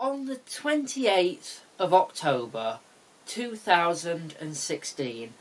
On the 28th of October 2016,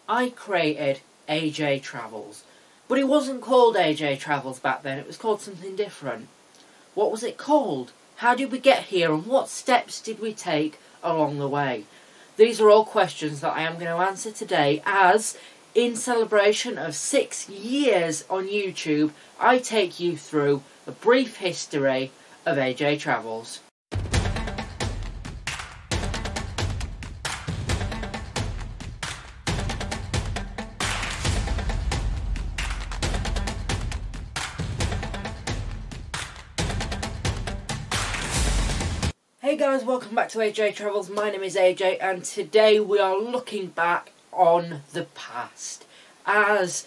I created AJ Travels. But it wasn't called AJ Travels back then, it was called something different. What was it called? How did we get here, and what steps did we take along the way? These are all questions that I am going to answer today, as in celebration of 6 years on YouTube, I take you through a brief history of AJ Travels. Hey guys, welcome back to AJ Travels. My name is AJ and today we are looking back on the past, as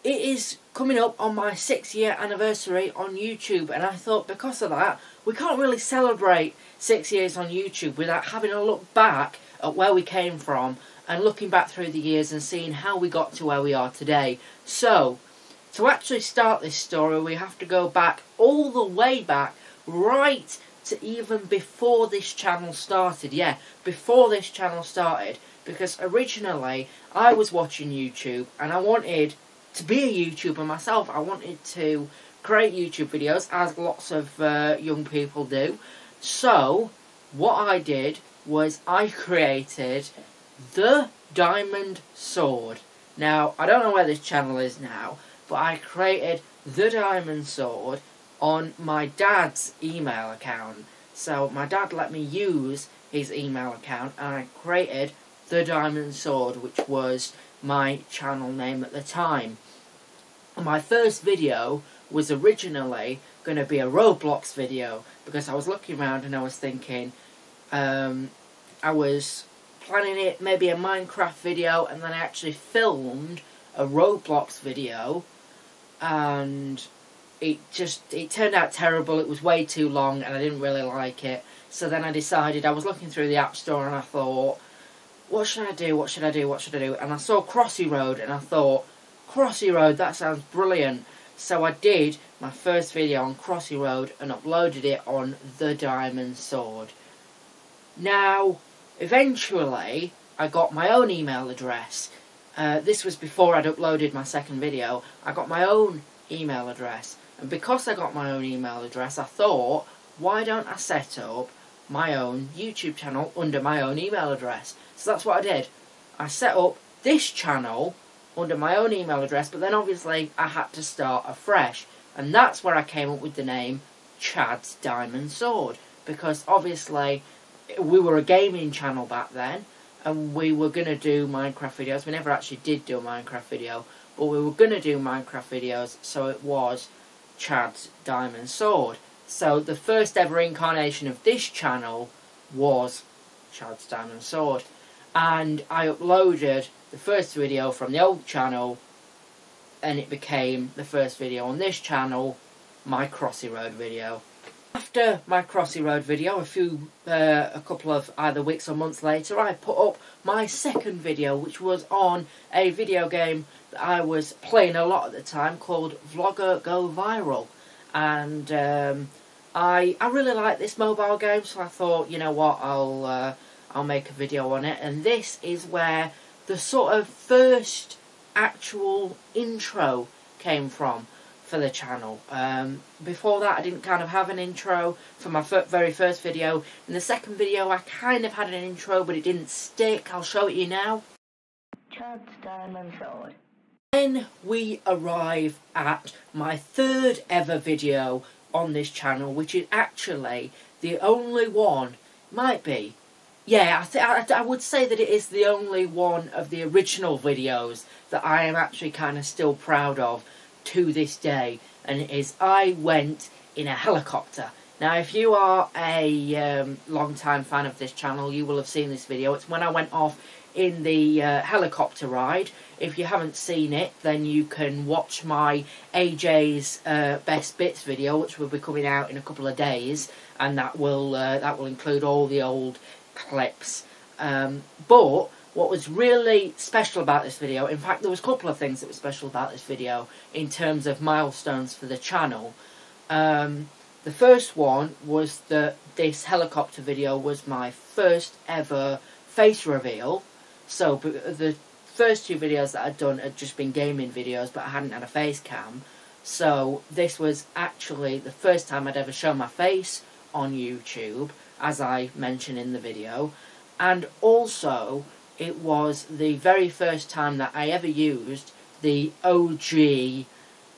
it is coming up on my 6-year anniversary on YouTube, and I thought because of that we can't really celebrate 6 years on YouTube without having a look back at where we came from and looking back through the years and seeing how we got to where we are today. So to actually start this story we have to go back all the way back, right to even before this channel started. Yeah, before this channel started, because originally I was watching YouTube and I wanted to be a YouTuber myself. I wanted to create YouTube videos, as lots of young people do. So what I did was I created the Diamond Sword. Now I don't know where this channel is now, but I created the Diamond Sword on my dad's email account. So my dad let me use his email account and I created the Diamond Sword, which was my channel name at the time. And my first video was originally going to be a Roblox video, because I was looking around and I was thinking, I was planning it maybe a Minecraft video, and then I actually filmed a Roblox video, and it turned out terrible. It was way too long and I didn't really like it. So then I decided, I was looking through the App Store and I thought, what should I do, what should I do, what should I do? And I saw Crossy Road and I thought, Crossy Road, that sounds brilliant. So I did my first video on Crossy Road and uploaded it on the Diamond Sword. Now, eventually, I got my own email address. This was before I'd uploaded my second video. I got my own email address. And because I got my own email address, I thought, why don't I set up my own YouTube channel under my own email address? So that's what I did. I set up this channel under my own email address, but then obviously I had to start afresh. And that's where I came up with the name Chad's Diamond Sword. Because obviously we were a gaming channel back then, and we were going to do Minecraft videos. We never actually did do a Minecraft video, but we were going to do Minecraft videos, so it was Chad's Diamond Sword. So the first ever incarnation of this channel was Chad's Diamond Sword. And I uploaded the first video from the old channel, and it became the first video on this channel, my Crossy Road video. After my Crossy Road video, a couple of either weeks or months later, I put up my second video, which was on a video game that I was playing a lot at the time called Vlogger Go Viral. And I really like this mobile game, so I thought, you know what, I'll make a video on it. And this is where the sort of first actual intro came from for the channel. Before that I didn't kind of have an intro for my very first video. In the second video I kind of had an intro, but it didn't stick. I'll show it you now. Chad's Diamond Sword. Then we arrive at my third ever video on this channel, which is actually the only one, might be, yeah, I would say that it is the only one of the original videos that I am actually kind of still proud of to this day, and it is I went in a helicopter. Now if you are a long-time fan of this channel, you will have seen this video. It's when I went off in the helicopter ride. If you haven't seen it, then you can watch my AJ's Best Bits video, which will be coming out in a couple of days, and that will include all the old clips. But what was really special about this video, in fact there was a couple of things that were special about this video in terms of milestones for the channel. The first one was that this helicopter video was my first ever face reveal. So the first 2 videos that I'd done had just been gaming videos, but I hadn't had a face cam. So this was actually the first time I'd ever shown my face on YouTube, as I mentioned in the video. And also, it was the very first time that I ever used the OG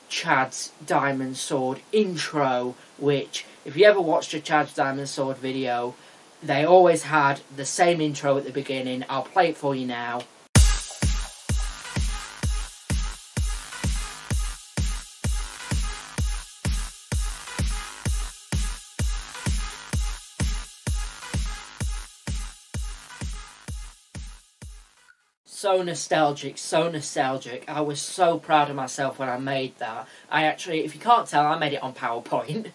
Chad's Diamond Sword intro, which, if you ever watched a Chad's Diamond Sword video, they always had the same intro at the beginning. I'll play it for you now. So nostalgic, so nostalgic. I was so proud of myself when I made that. I actually, if you can't tell, I made it on PowerPoint.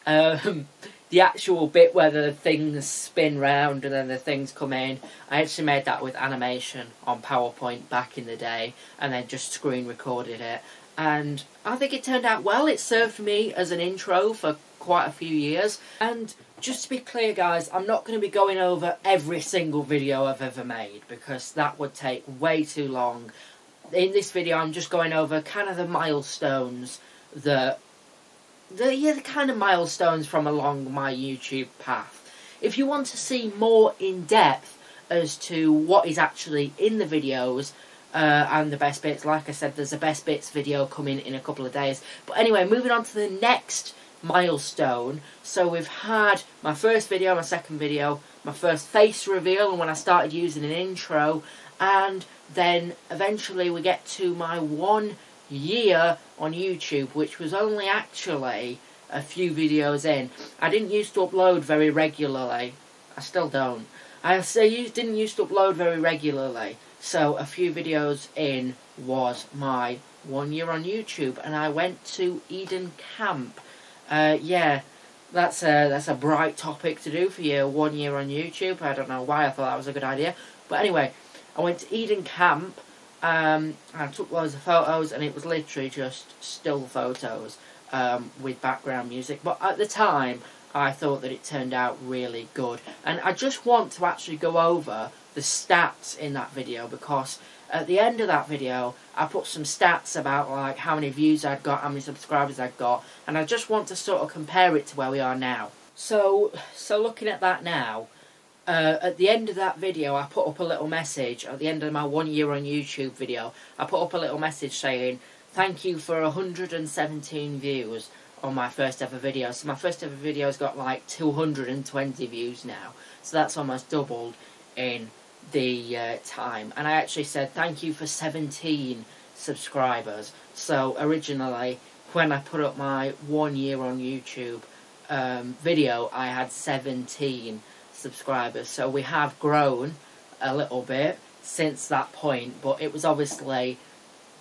The actual bit where the things spin round and then the things come in, I actually made that with animation on PowerPoint back in the day, and then just screen recorded it. And I think it turned out well. It served me as an intro for quite a few years. And just to be clear, guys, I'm not going to be going over every single video I've ever made, because that would take way too long. In this video, I'm just going over kind of the milestones the kind of milestones from along my YouTube path. If you want to see more in depth as to what is actually in the videos and the best bits, like I said, there's a best bits video coming in a couple of days. But anyway, moving on to the next milestone. So we've had my first video, my second video, my first face reveal, and when I started using an intro, and then eventually we get to my 1 year on YouTube, which was only actually a few videos in. I didn't used to upload very regularly. I still don't. Didn't used to upload very regularly. So a few videos in was my 1 year on YouTube, and I went to Eden Camp. Yeah, that's a bright topic to do for you. 1 year on YouTube. I don't know why I thought that was a good idea, but anyway, I went to Eden Camp. I took loads of photos, and it was literally just still photos with background music. But at the time, I thought that it turned out really good. And I just want to actually go over the stats in that video, because at the end of that video, I put some stats about like how many views I'd got, how many subscribers I'd got, and I just want to sort of compare it to where we are now. So looking at that now, at the end of that video, I put up a little message. At the end of my 1 year on YouTube video, I put up a little message saying, thank you for 117 views on my first ever video. So my first ever video's got like 220 views now. So that's almost doubled in the time. And I actually said, thank you for 17 subscribers. So originally, when I put up my 1 year on YouTube video, I had 17 subscribers. So we have grown a little bit since that point, but it was obviously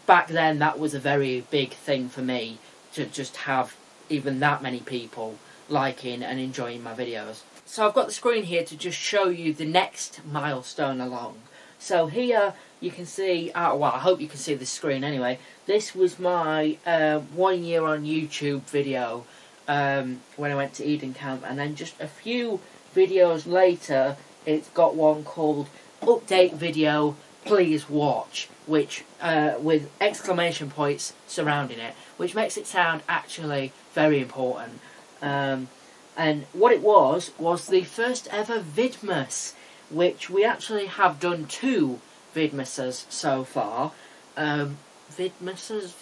back then that was a very big thing for me to just have even that many people liking and enjoying my videos. So I've got the screen here to just show you the next milestone along. So here you can see, well, I hope you can see the screen anyway. This was my 1 year on YouTube video when I went to Eden Camp, and then just a few videos later, it's got one called Update Video, Please Watch, which with exclamation points surrounding it, which makes it sound actually very important. And what it was the first ever Vidmas, which we actually have done 2 Vidmases so far. Vidmases?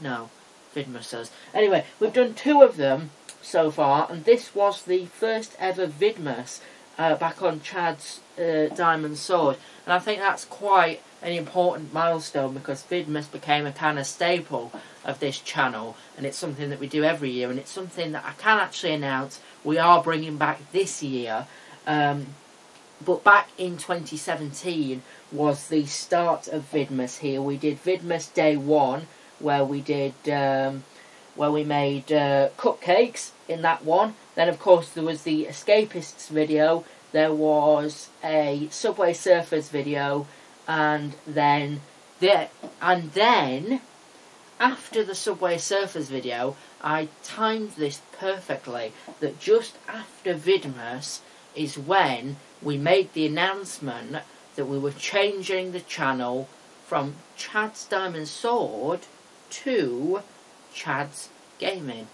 No, Vidmases. Anyway, we've done 2 of them so far, and this was the first ever Vidmas back on Chad's Diamond Sword. And I think that's quite an important milestone, because Vidmas became a kind of staple of this channel, and it's something that we do every year, and it's something that I can actually announce we are bringing back this year. But back in 2017 was the start of Vidmas here. We did Vidmas Day 1, where we did where we made cupcakes in that one. Then of course there was the Escapists video, there was a Subway Surfers video, and then after the Subway Surfers video, I timed this perfectly, that just after Vidmas is when we made the announcement that we were changing the channel from Chad's Diamond Sword to Chad's Gaming.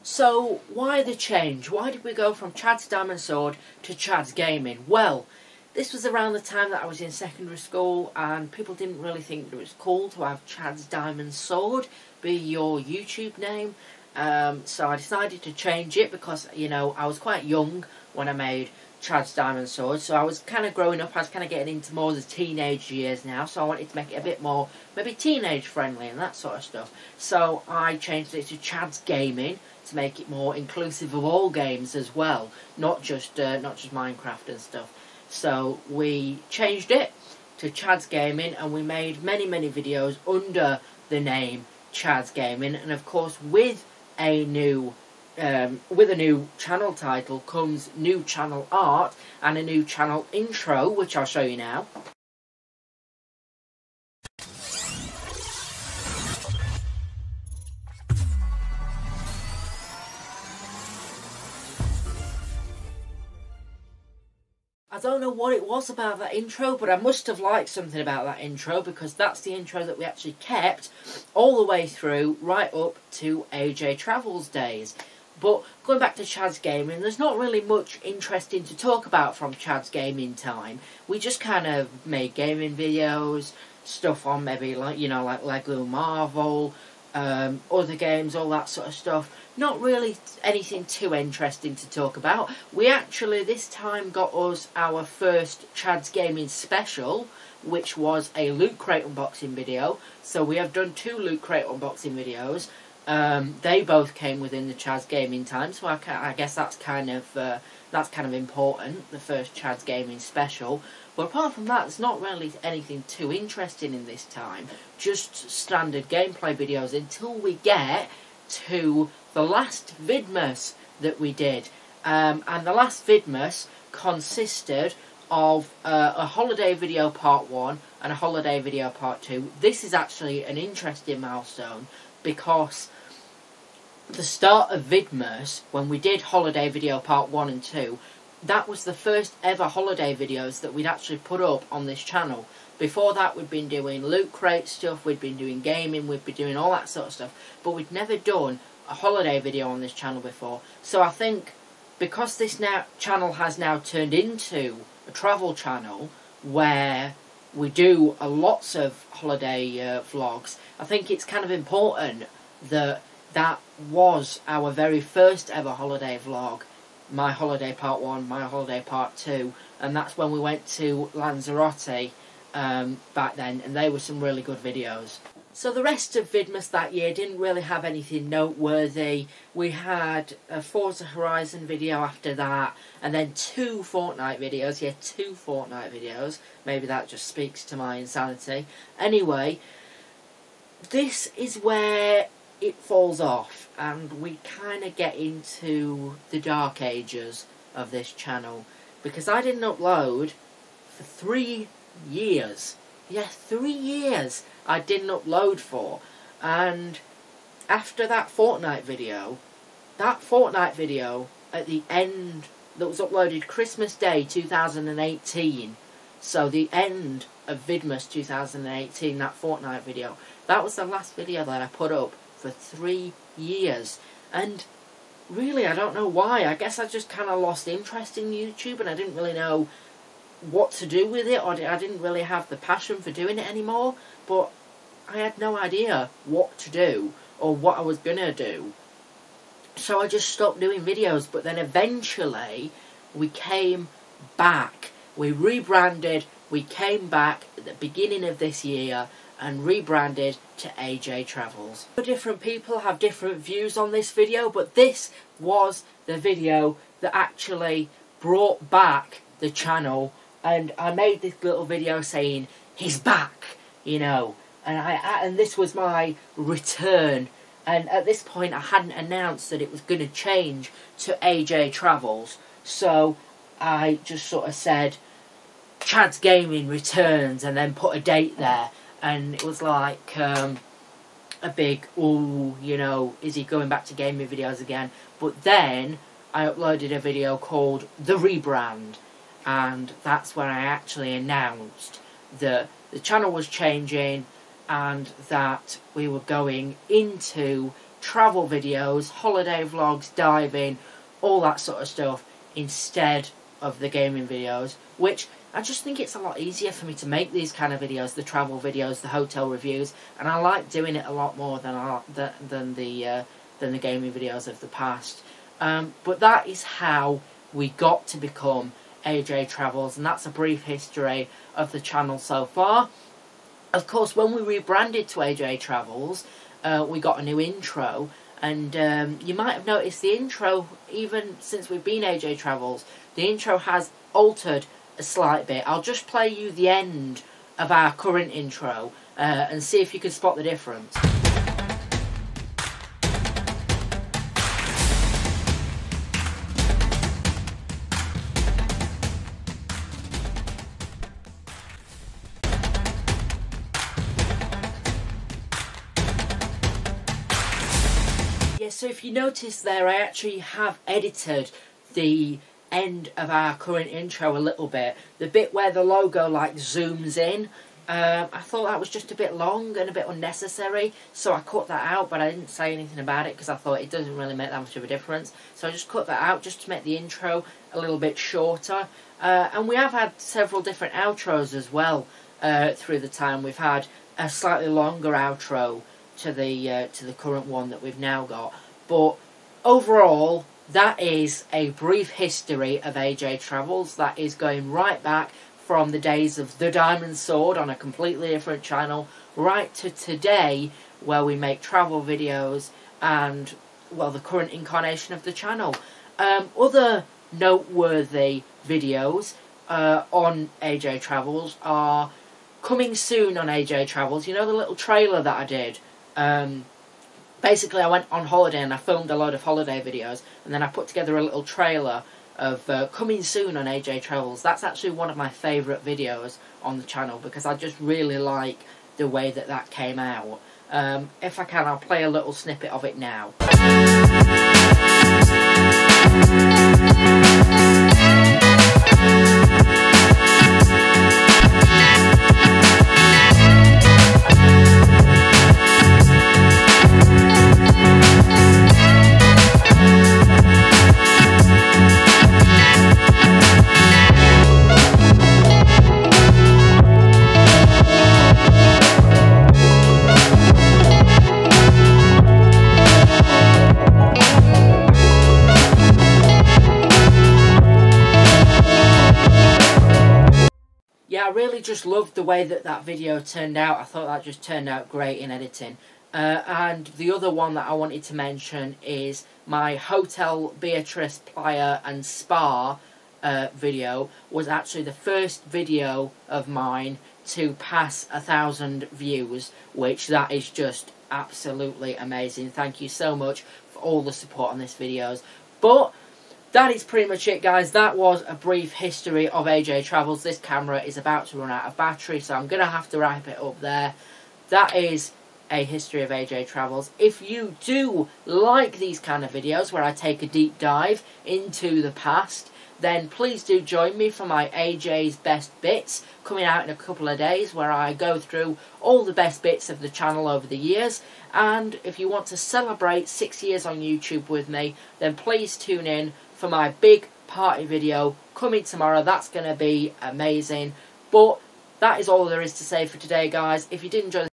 So, why the change? Why did we go from Chad's Diamond Sword to Chad's Gaming? Well, this was around the time that I was in secondary school and people didn't really think it was cool to have Chad's Diamond Sword be your YouTube name. So I decided to change it because, you know, I was quite young when I made Chad's Diamond Sword. So I was kind of growing up, I was kind of getting into more of the teenage years now. So I wanted to make it a bit more, maybe teenage friendly and that sort of stuff. So I changed it to Chad's Gaming, to make it more inclusive of all games as well, not just Minecraft and stuff. So we changed it to Chad's Gaming, and we made many videos under the name Chad's Gaming. And of course, with a new channel title comes new channel art and a new channel intro, which I'll show you now. I don't know what it was about that intro, but I must have liked something about that intro, because that's the intro that we actually kept all the way through, right up to AJ Travels days. But going back to Chad's Gaming, there's not really much interesting to talk about from Chad's Gaming time. We just kind of made gaming videos, stuff on maybe like, you know, like Lego Marvel, other games, all that sort of stuff. Not really anything too interesting to talk about. We actually this time got us our first Chad's Gaming special, which was a Loot Crate unboxing video. So we have done 2 Loot Crate unboxing videos. They both came within the Chad's Gaming time, so I guess that's kind of important, the first Chad's Gaming special. But apart from that, there's not really anything too interesting in this time. Just standard gameplay videos until we get to the last Vidmas that we did. And the last Vidmas consisted of a holiday video part 1 and a holiday video part 2. This is actually an interesting milestone, because the start of Vidmas, when we did holiday video part 1 and 2, that was the first ever holiday videos that we'd actually put up on this channel. Before that, we'd been doing Loot Crate stuff, we'd been doing gaming, we'd been doing all that sort of stuff, but we'd never done a holiday video on this channel before. So I think because this channel has now turned into a travel channel where we do lots of holiday vlogs, I think it's kind of important that that was our very first ever holiday vlog. My holiday part 1, my holiday part 2, and that's when we went to Lanzarote back then, and they were some really good videos. So the rest of Vidmas that year didn't really have anything noteworthy. We had a Forza Horizon video after that, and then 2 Fortnite videos. Yeah, 2 Fortnite videos. Maybe that just speaks to my insanity. Anyway, this is where it falls off, and we kind of get into the dark ages of this channel, because I didn't upload for 3 years. Yeah, 3 years I didn't upload for. And after that Fortnite video at the end, that was uploaded Christmas Day 2018, so the end of Vidmas 2018, that Fortnite video, that was the last video that I put up for 3 years. And really, I don't know why. I guess I just kind of lost interest in YouTube, and I didn't really know what to do with it, or I didn't really have the passion for doing it anymore. But I had no idea what to do or what I was gonna do, so I just stopped doing videos. But then eventually we came back, we rebranded, we came back at the beginning of this year and rebranded to AJ Travels. Different people have different views on this video, but this was the video that actually brought back the channel, and I made this little video saying, he's back, you know, and this was my return. And at this point I hadn't announced that it was going to change to AJ Travels, so I just sort of said Chad's Gaming returns and then put a date there. And it was like a big, oh, you know, is he going back to gaming videos again? But then I uploaded a video called The Rebrand, and that's when I actually announced that the channel was changing and that we were going into travel videos, holiday vlogs, diving, all that sort of stuff, instead of the gaming videos, which I just think it's a lot easier for me to make these kind of videos, the travel videos, the hotel reviews, and I like doing it a lot more than the gaming videos of the past. But that is how we got to become AJ Travels, and that's a brief history of the channel so far. Of course, when we rebranded to AJ Travels, we got a new intro, and you might have noticed the intro, even since we've been AJ Travels, the intro has altered a slight bit. I'll just play you the end of our current intro and see if you can spot the difference. Yeah, so if you notice there, I actually have edited the end of our current intro a little bit. The bit where the logo like zooms in, I thought that was just a bit long and a bit unnecessary, so I cut that out, but I didn't say anything about it because I thought it doesn't really make that much of a difference. So I just cut that out just to make the intro a little bit shorter. And we have had several different outros as well through the time. We've had a slightly longer outro to the current one that we've now got. But overall, that is a brief history of AJ Travels. That is going right back from the days of The Diamond Sword on a completely different channel, right to today, where we make travel videos and, well, the current incarnation of the channel. Other noteworthy videos on AJ Travels are coming soon on AJ Travels. You know the little trailer that I did? Basically, I went on holiday and I filmed a load of holiday videos, and then I put together a little trailer of coming soon on AJ Travels. That's actually one of my favourite videos on the channel because I just really like the way that that came out. If I can, I'll play a little snippet of it now. Yeah, I really just loved the way that that video turned out. I thought that just turned out great in editing. And the other one that I wanted to mention is my Hotel Beatrice Playa and Spa video was actually the first video of mine to pass 1,000 views, which that is just absolutely amazing. Thank you so much for all the support on this videos. But that is pretty much it, guys. That was a brief history of AJ Travels. This camera is about to run out of battery, so I'm going to have to wrap it up there. That is a history of AJ Travels. If you do like these kind of videos where I take a deep dive into the past, then please do join me for my AJ's Best Bits, coming out in a couple of days, where I go through all the best bits of the channel over the years. And if you want to celebrate 6 years on YouTube with me, then please tune in for my big party video coming tomorrow. That's going to be amazing. But that is all there is to say for today, guys. If you did enjoy the